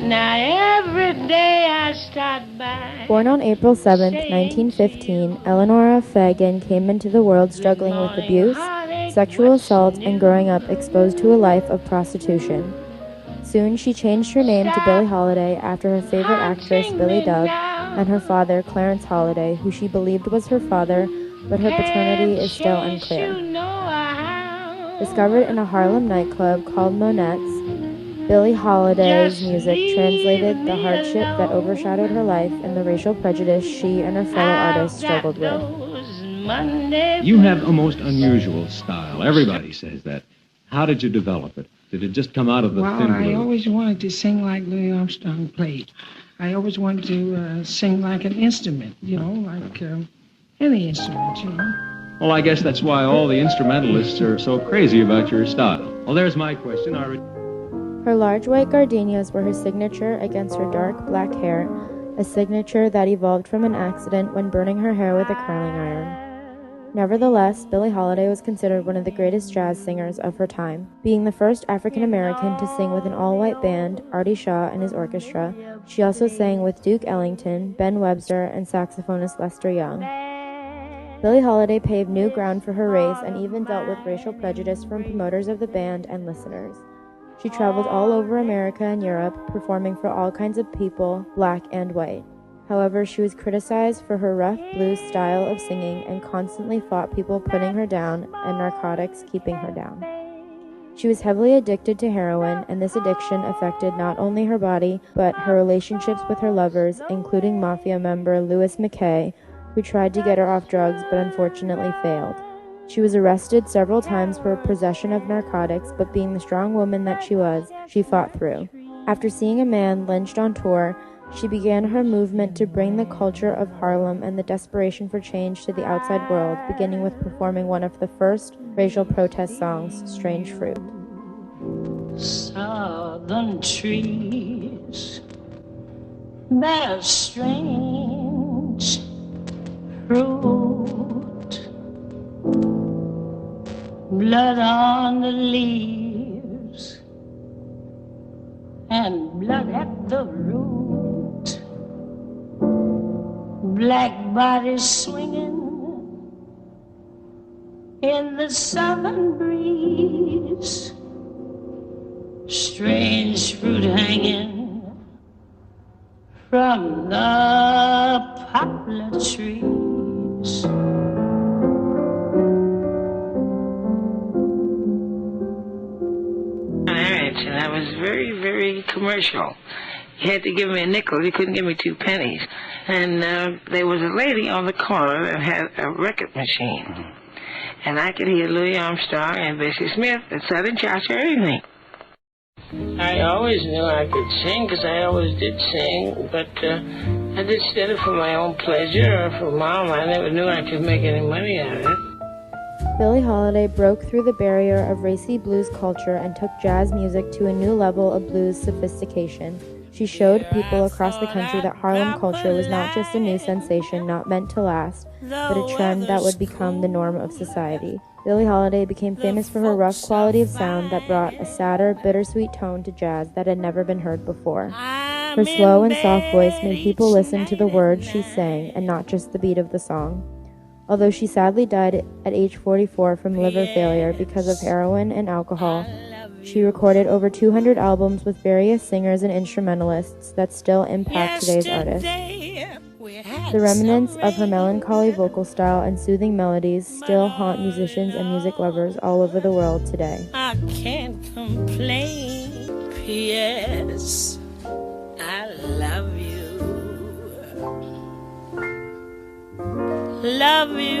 Now every day I start by. Born on April 7, 1915, Eleanora Fagan came into the world struggling with abuse, sexual assault, and growing up exposed to a life of prostitution. Soon she changed her name to Billie Holiday after her favorite actress Billie Dove and her father Clarence Holiday, who she believed was her father, but her paternity is still unclear. Discovered in a Harlem nightclub called Monette's, Billie Holiday's music translated the hardship that overshadowed her life and the racial prejudice she and her fellow artists struggled with. You have a most unusual style. Everybody says that. How did you develop it? Did it just come out of the thin blue? I always wanted to sing like Louis Armstrong played. I always wanted to sing like an instrument, like any instrument, Well, I guess that's why all the instrumentalists are so crazy about your style. Well, there's my question. Her large white gardenias were her signature against her dark black hair, a signature that evolved from an accident when burning her hair with a curling iron. Nevertheless, Billie Holiday was considered one of the greatest jazz singers of her time. Being the first African-American to sing with an all-white band, Artie Shaw and his orchestra, she also sang with Duke Ellington, Ben Webster, and saxophonist Lester Young. Billie Holiday paved new ground for her race and even dealt with racial prejudice from promoters of the band and listeners. She traveled all over America and Europe, performing for all kinds of people, black and white. However, she was criticized for her rough blues style of singing and constantly fought people putting her down and narcotics keeping her down. She was heavily addicted to heroin, and this addiction affected not only her body, but her relationships with her lovers, including mafia member Louis McKay, who tried to get her off drugs but unfortunately failed. She was arrested several times for possession of narcotics, but being the strong woman that she was, she fought through. After seeing a man lynched on tour, she began her movement to bring the culture of Harlem and the desperation for change to the outside world, beginning with performing one of the first racial protest songs, Strange Fruit. Southern trees bear strange fruit, blood on the leaves and blood at the root. Black bodies swinging in the southern breeze, strange fruit hanging from the poplar trees. And I was very, very commercial. You had to give me a nickel. You couldn't give me 2 pennies. And there was a lady on the corner that had a record machine. And I could hear Louis Armstrong and Bessie Smith at Southern Cha-Cha evening. I always knew I could sing because I always did sing, but I just did it for my own pleasure or for Mom. I never knew I could make any money out of it. Billie Holiday broke through the barrier of racy blues culture and took jazz music to a new level of blues sophistication. She showed people across the country that Harlem culture was not just a new sensation not meant to last, but a trend that would become the norm of society. Billie Holiday became famous for her rough quality of sound that brought a sadder, bittersweet tone to jazz that had never been heard before. Her slow and soft voice made people listen to the words she sang and not just the beat of the song. Although she sadly died at age 44 from liver failure because of heroin and alcohol, she recorded over 200 albums with various singers and instrumentalists that still impact today's artists. The remnants of her melancholy vocal style and soothing melodies still haunt musicians and music lovers all over the world today. I can't complain, P.S. I love you. Love you.